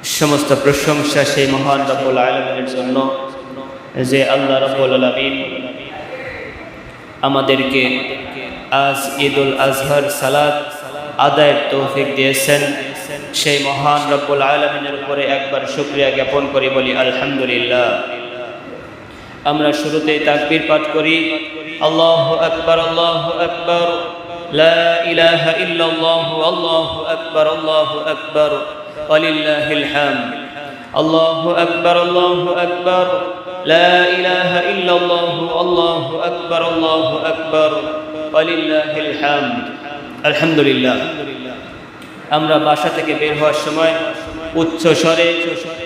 সমস্ত প্রশংসা সেই মহান রব্বুল আলামিনের জন্য যে আল্লাহ রব্বুল আলামিন আমাদেরকে আজ ঈদুল আজহার সালাত আদায়ের তৌফিক দিয়েছেন। সেই মহান রব্বুল আলামিনের উপরে একবার শুকরিয়া জ্ঞাপন করি, বলি আলহামদুলিল্লাহ। আমরা শুরুতেই তাকবীর পাঠ করি, আল্লাহু আকবার, আল্লাহু আকবার, লা ইলাহা ইল্লাল্লাহ, আল্লাহু আকবার, আল্লাহু আকবার, ওয়ালিল্লাহিল হামদ। আল্লাহু আকবার, আল্লাহু আকবার, লা ইলাহা ইল্লাল্লাহ, আল্লাহু আকবার, আল্লাহু আকবার, ওয়ালিল্লাহিল হামদ। আলহামদুলিল্লাহ। আমরা বাসা থেকে বের হওয়ার সময় উচ্চ স্বরে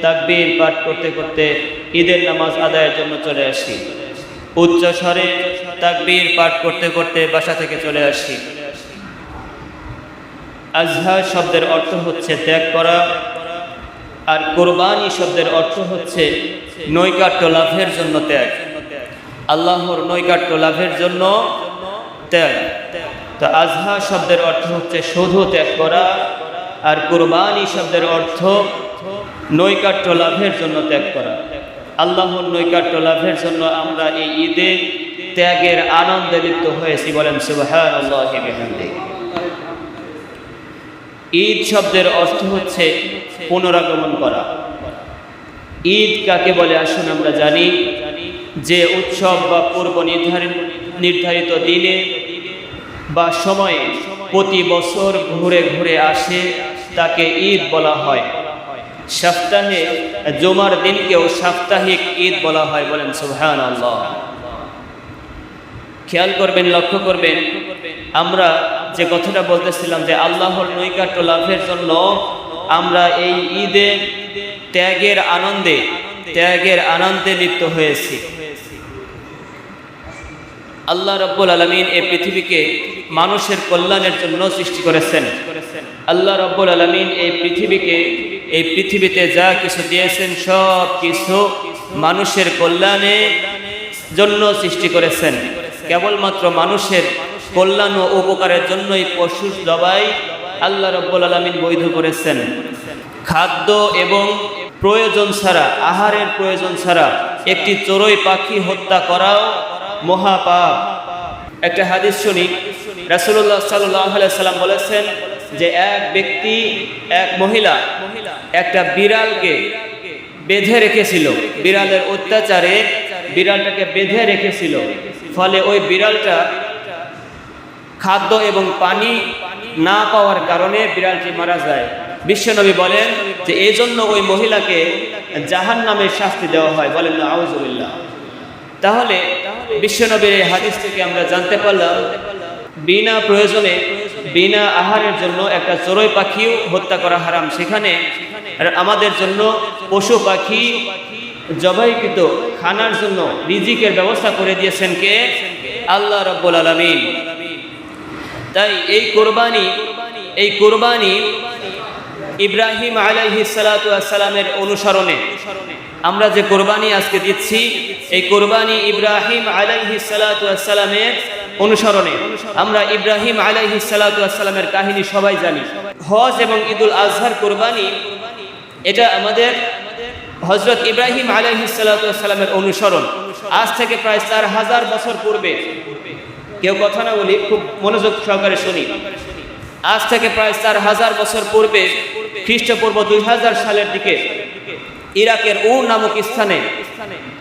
তাকবীর পাঠ করতে করতে ঈদের নামাজ আদায়ের জন্য চলে আসি। উচ্চ স্বরে তাকবীর পাঠ করতে করতে বাসা থেকে চলে আসি। আজহা শব্দের অর্থ হচ্ছে ত্যাগ করা, আর কোরবানি শব্দের অর্থ হচ্ছে নৈকট্য লাভের জন্য ত্যাগ, আল্লাহর নৈকট্য লাভের জন্য ত্যাগ। তো আজহা শব্দের অর্থ হচ্ছে শুধু ত্যাগ করা, আর কোরবানি শব্দের অর্থ নৈকট্য লাভের জন্য ত্যাগ করা। আল্লাহর নৈকট্য লাভের জন্য আমরা এই ঈদে ত্যাগের আনন্দে লিপ্ত হয়েছি, বলেন সুবহানাল্লাহি বিহামদিহি। ঈদ শব্দের অর্থ হচ্ছে পুনরাগমন করা। ঈদ কাকে বলে আসুন আমরা জানি। যে উৎসব বা পূর্ব নির্ধারিত দিনে বা সময়ে প্রতি বছর ঘুরে ঘুরে আসে তাকে ঈদ বলা হয়। সপ্তাহে জুমার দিনকেও সাপ্তাহিক ঈদ বলা হয়, বলেন সুবহানাল্লাহ। খেয়াল করবেন, লক্ষ্য করবেন, আমরা যে কথাটা বলতেছিলাম যে আল্লাহর নৈকট্য লাভের জন্য আমরা এই ঈদে ত্যাগের আনন্দে লিপ্ত হয়েছি। আল্লাহ রাব্বুল আলামিন এই পৃথিবীকে মানুষের কল্যাণের জন্য সৃষ্টি করেছেন। আল্লাহ রাব্বুল আলামিন এই পৃথিবীতে যা কিছু দিয়েছেন সব কিছু মানুষের কল্যাণের জন্য সৃষ্টি করেছেন। কেবলমাত্র মানুষের কল্যাণ ও উপকারের জন্যই পশু জবাই আল্লাহ রাব্বুল আলামিন বৈধ করেছেন। খাদ্য এবং প্রয়োজন ছাড়া, আহারের প্রয়োজন ছাড়া একটি চড়ুই পাখি হত্যা করাও মহাপাপ। একটা হাদিস শুনি, রাসূলুল্লাহ সাল্লাল্লাহু আলাইহি সাল্লাম বলেছেন যে এক মহিলা একটা বিড়ালকে বেঁধে রেখেছিল। বিড়ালের অত্যাচারে বিড়ালটাকে বেঁধে রেখেছিল। ফলে ওই বিড়ালটা খাদ্য এবং পানি না পাওয়ার কারণে বিড়ালটি মারা যায়। বিশ্বনবী বলেন যে এই জন্য ওই মহিলাকে জাহান্নামের শাস্তি দেওয়া হয়, বলেন আউযুবিল্লাহ। তাহলে বিশ্বনবীর এই হাদিস থেকে আমরা জানতে পারলাম বিনা প্রয়োজনে বিনা আহারের জন্য একটা চড়ুই পাখিও হত্যা করা হারাম। সেখানে আমাদের জন্য পশু পাখি জবাইকৃত খানার জন্য রিজিকের ব্যবস্থা করে দিয়েছেন কে? আল্লাহ রাব্বুল আলামিন। তাই এই কোরবানি ইব্রাহিম আলাইহিস সালাতু ওয়াস সালামের অনুসরণে আমরা যে কোরবানি আজকে দিচ্ছি, এই কোরবানি ইব্রাহিম আলাইহিস সালাতু ওয়াস সালামের অনুসরণে। আমরা ইব্রাহিম আলাইহিস সালাতু ওয়াস সালামের কাহিনী সবাই জানি। হজ এবং ঈদুল আজহার কোরবানি, এটা আমাদের হযরত ইব্রাহিম আলাইহিস সালাতু ওয়াস সালামের অনুসরণ। আজ থেকে প্রায় 4000 বছর পূর্বে, কেউ কথা না বলি, খুব মনোযোগ সহকারে শুনি। আজ থেকে প্রায় 4000 বছর পূর্বে, খ্রিস্টপূর্ব 2000 সালের দিকে ইরাকের উর নামক স্থানে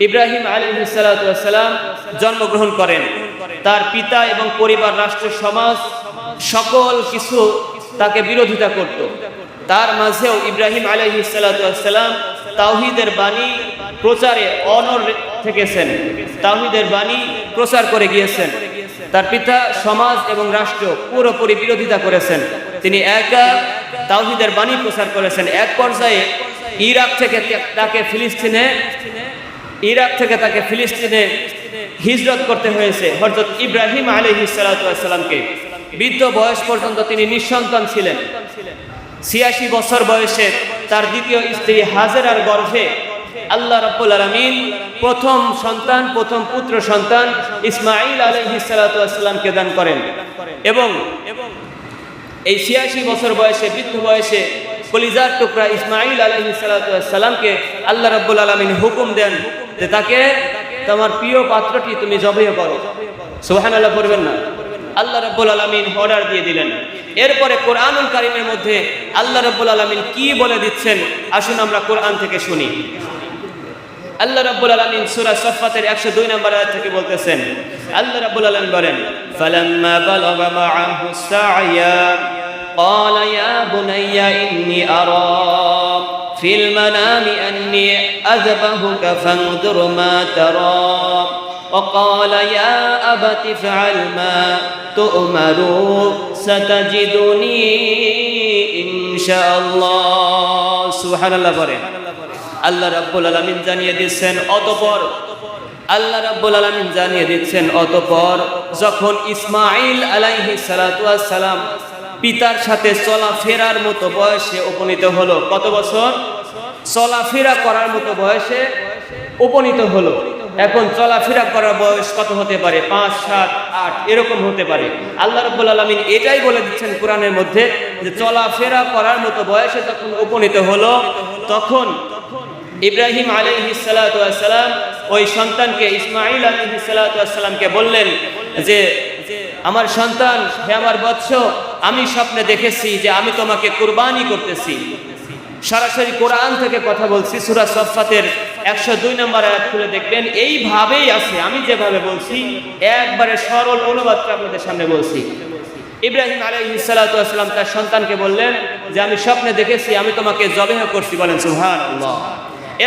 ইব্রাহিম আলাইহিস সালাতু ওয়াস সালাম জন্মগ্রহণ করেন। তার পিতা এবং পরিবার, রাষ্ট্র, সমাজ সকল কিছু তাকে বিরোধিতা করত। তার মাঝেও ইব্রাহিম আলাইহিস সালাতু ওয়াস সালাম তাওহীদের বাণী প্রচারে অনড় থেকেছেন, তাওহীদের বাণী প্রচার করে গিয়েছেন। তার পিতা সমাজ এবং রাষ্ট্র পুরোপুরি বিরোধিতা করেছেন। তিনি একা তাওহীদের বাণী প্রচার করেছেন। এক পর্যায়ে ইরাক থেকে তাকে ফিলিস্তিনে হিজরত করতে হয়েছে। হযরত ইব্রাহিম আলাইহিস সালাতু ওয়াস সালামকে বৃদ্ধ বয়স পর্যন্ত তিনি নিঃসন্তান ছিলেন। 86 বছর বয়সে তার দ্বিতীয় স্ত্রী হাজেরার গর্ভে আল্লাহ রাব্বুল আলামিন প্রথম পুত্র সন্তান ইসমাঈল আলাইহিস সালাতু ওয়াস সালামকে দান করেন। এবং এই 86 বছর বয়সে, বৃদ্ধ বয়সে কলিজার টুকরা ইসমাঈল আলাইহিস সালাতু ওয়াস সালামকে আল্লাহ রাব্বুল আলামিন হুকুম দেন যে তাকে তোমার প্রিয় পাত্রটি তুমি জবাই করো। সুবহানাল্লাহ পড়বেন না? আল্লাহ রাব্বুল আলামিন অর্ডার দিয়ে দিলেন। এরপরে কোরআনুল কারীমের মধ্যে আল্লাহ রাব্বুল আলামিন কি বলে দিচ্ছেন আসুন আমরা কোরআন থেকে শুনি। আল্লাহ রাব্বুল আলামিন সূরা সাফফাতের 102 নম্বর আয়াত থেকে বলতেছেন, আল্লাহ রাব্বুল আলামিন বলেন, ফালাম্মা বালাগা মাআহু সা'য়া ক্বালা ইয়া বুনাইয়া ইন্নী আরা ফিল মানামি আন্নী আযবাহুকা ফানজুর মা তারা وقال يا أبت افعل ما تؤمر ستجدني إن شاء الله سبحان الله বলেন। আল্লাহ রাব্বুল আলামিন জানিয়ে দিচ্ছেন অতঃপর যখন ইসমাঈল আলাইহিস সালাতু ওয়াস সালাম পিতার সাথে চলাফেরার মতো বয়সে উপনীত হলো। কত বছর? চলাফেরা করার মতো বয়সে উপনীত হলো। এখন চলাফেরা করার বয়স কত হতে পারে? 5, 7, 8 এরকম হতে পারে। আল্লাহ রাব্বুল আলামিন এটাই বলে দিচ্ছেন কোরআনের মধ্যে যে চলাফেরা করার মতো বয়সে যখন উপনীত হলো তখন ইব্রাহিম আলাইহিস সালাতু ওয়াস সালাম ওই সন্তানকে ইসমাঈল আলাইহিস সালাতু ওয়াস সালামকে বললেন যে আমার সন্তান, হে আমার বৎস, আমি স্বপ্নে দেখেছি যে আমি তোমাকে কুরবানি করতেছি। সরাসরি কোরআন থেকে কথা বলছি, সূরা সাফফাতের 102 নম্বর আয়াত খুলে দেখবেন এইভাবেই আছে। আমি যেভাবে বলছি একবারে সরল অনুবাদটা আপনাদের সামনে বলছি। ইব্রাহিম আলাইহিস সালাতু ওয়াস সালাম তার সন্তানকে বললেন যে আমি স্বপ্নে দেখেছি আমি তোমাকে জবেহ করছি। বলেন সুবহানাল্লাহ।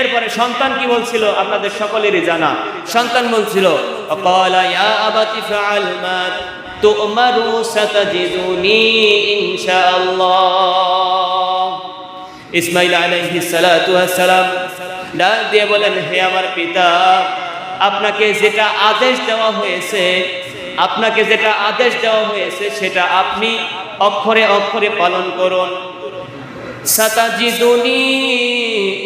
এরপরে সন্তান কি বলছিল আপনাদের সকলেরই জানা। সন্তান বলছিল ক্বালা ইয়া আবাতি ফাআল মা তু'মারু সাতাজিদুনি ইনশাআল্লাহ। ইসমাঈল আলাইহিস সালাতু ওয়াস সালাম ডাক দিয়ে বলেন, হে আমার পিতা, আপনাকে যেটা আদেশ দেওয়া হয়েছে সেটা আপনি অক্ষরে অক্ষরে পালন করুন। সাতাজিদুনি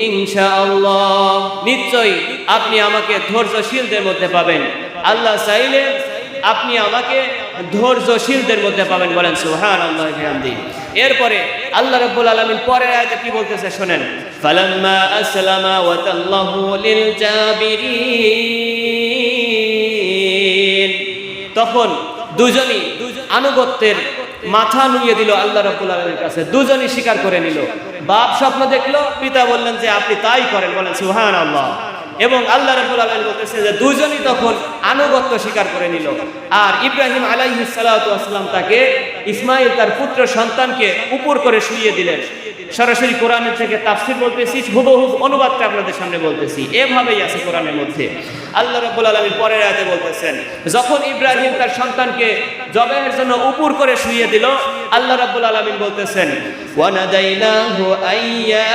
ইনশাআল্লাহ, নিশ্চয়ই আপনি আমাকে ধৈর্যশীলদের মধ্যে পাবেন। আল্লাহ চাইলে আপনি আমাকে ধৈর্যশীলদের মধ্যে পাবেন। বলেন সুবহানাল্লাহি ওয়া বিহামদিহি। এরপরে আল্লাহ রাব্বুল আলামিন পরের আয়াতে কি বলতেছে শুনেন, ফালাম্মা আসলামা ওয়া তাল্লাহু লিল জাবিরিন, তখন দুজনই আনুগত্যের মাথা নুইয়ে দিল আল্লাহ রাব্বুল আলামিনের কাছে। দুজনই স্বীকার করে নিল। বাপ স্বপ্ন দেখলো, পিতা বললেন যে আপনি তাই করেন। বলেন সুবহানাল্লাহ। এবং আল্লাহ রাব্বুল আলামিন বলতেছে যে দুজনই তখন আনুগত্য স্বীকার করে নিল। আর ইব্রাহিম আলাইহিস সালাতু ওয়াস সালাম তাকে ইসমাঈল তার পুত্র সন্তানকে উপর করে শুইয়ে দিলেন। সরাসরি কোরআনের থেকে তাফসীর বলতেছি, হুবহু অনুবাদটা আপনাদের সামনে বলতেছি। এভাবেই আছে কোরআনের মধ্যে। আল্লাহ রাব্বুল আলামিন পরের আয়াতে বলতেছেন, যখন ইব্রাহিম তার সন্তানকে জবাইয়ের জন্য উপর করে শুইয়ে দিল, আল্লাহ রাব্বুল আলামিন বলতেছেন, ওয়া নাদাইনাহু আইয়া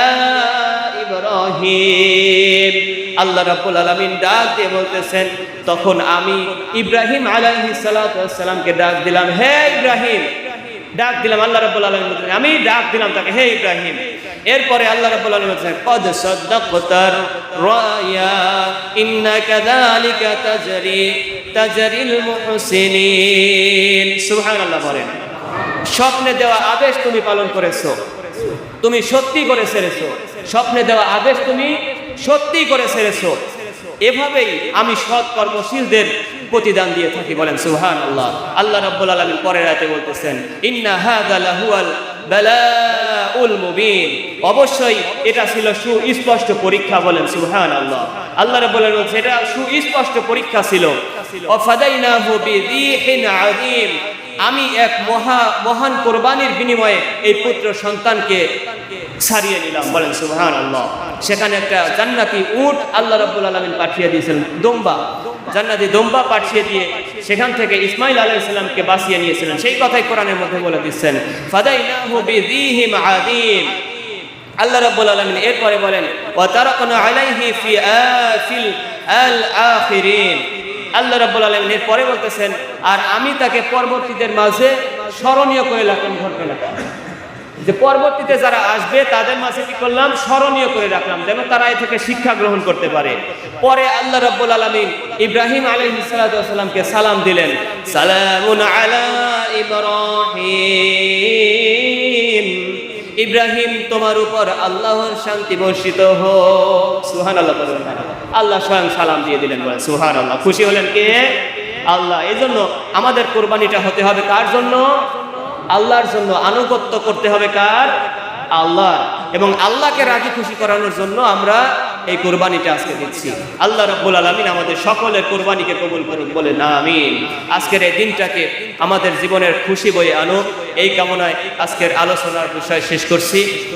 ইব্রাহিম। আল্লাহ রাব্বুল আলামিন ডাক দিয়ে বলতেছেন, তখন আমি ইব্রাহিম আলাইহিস সালাতু ওয়াস সালামকে ডাক দিলাম, হে ইব্রাহিম, ডাক দিলাম। আল্লাহ রাব্বুল আলামিন বলতেছেন, আমি ডাক দিলাম তাকে, হে ইব্রাহিম। এরপরে আল্লাহ রাব্বুল আলামিন বলতেছেন, ক্বাদ সাদ্দাকতার রায়া ইন্না কাযালিকা তাজরিল মুহসিনিন। সুবহানাল্লাহ বলেন। স্বপ্নে দেওয়া আদেশ তুমি পালন করেছো, তুমি সত্যি করে ছেড়েছো। স্বপ্নে দেওয়া আদেশ তুমি সত্যি করে ছেড়েছো। এভাবেই আমি সৎ কর্মশীলদের প্রতিদান দিয়ে থাকি। বলেন সুবহানাল্লাহ। আল্লাহ রাব্বুল আলামিন পরের আয়াতে বলতেছেন, ইন্না হাযা লাহুয়াল বালাউল মুবিন, অবশ্যই এটা ছিল সুস্পষ্ট পরীক্ষা। বলেন সুবহানাল্লাহ। আল্লাহ রাব্বুল আলামিন বলেন এটা সুস্পষ্ট পরীক্ষা ছিল। ওয়াফাদাইনাহু বিযিহিন আযীম, আমি এক মহান কোরবানির বিনিময়ে এই পুত্র সন্তানকে ছাড়িয়ে নিলাম। বলেন সুবহানাল্লাহ। সেখানে একটা জান্নাতি উট আল্লাহ রাব্বুল আলামিন পাঠিয়ে দিয়েছিলেন, দম্বা, জান্নাতি দম্বা পাঠিয়ে দিয়ে সেখান থেকে ইসমাঈল আলাইহিস সালামকে বাঁচিয়ে নিয়েছিলেন। সেই কথাই কোরআনের মধ্যে বলে দিচ্ছেন, ফাদাইনাহু বিযিহিন আযীম। আল্লাহ রাব্বুল আলামিন এরপরে বলেন, ওয়া তারাকনা আলাইহি ফিল আখিরিন। আল্লাহ রাব্বুল আলামিন এর পরে বলতেছেন, আর আমি তাকে পরবর্তীদের মাঝে স্মরণীয় করে রাখলাম, ঘটবে না যে পরবর্তীতে যারা আসবে তাদের মাঝে কি করলাম, স্মরণীয় করে রাখলাম, যেন তারা এ থেকে শিক্ষা গ্রহণ করতে পারে। পরে আল্লাহ রাব্বুল আলামিন ইব্রাহিম আলাইহিস সালাতু ওয়াস সালামকে সালাম দিলেন, সালামুন আলা ইব্রাহিম ইব্রাহিম তোমার উপর আল্লাহর শান্তি বর্ষিত হোক। সুবহানাল্লাহ বলুন। আল্লাহ স্বয়ং সালাম দিয়ে দিলেন, বলেন সুবহানাল্লাহ। খুশি হলেন কে? আল্লাহ। এই জন্য আমাদের কোরবানিটা হতে হবে কার জন্য? আল্লাহর জন্য। আনুগত্য করতে হবে কার? আল্লাহ। এবং আল্লাহকে রাজি খুশি করানোর জন্য আমরা এই কোরবানিটা আজকে দিচ্ছি। আল্লাহ রাব্বুল আলামিন আমাদের সকলের কোরবানিকে কবুল করুন, বলে না আমিন। আজকের এই দিনটাকে আমাদের জীবনের খুশি বয়ে আনুক, এই কামনায় আজকের আলোচনার বিষয় শেষ করছি।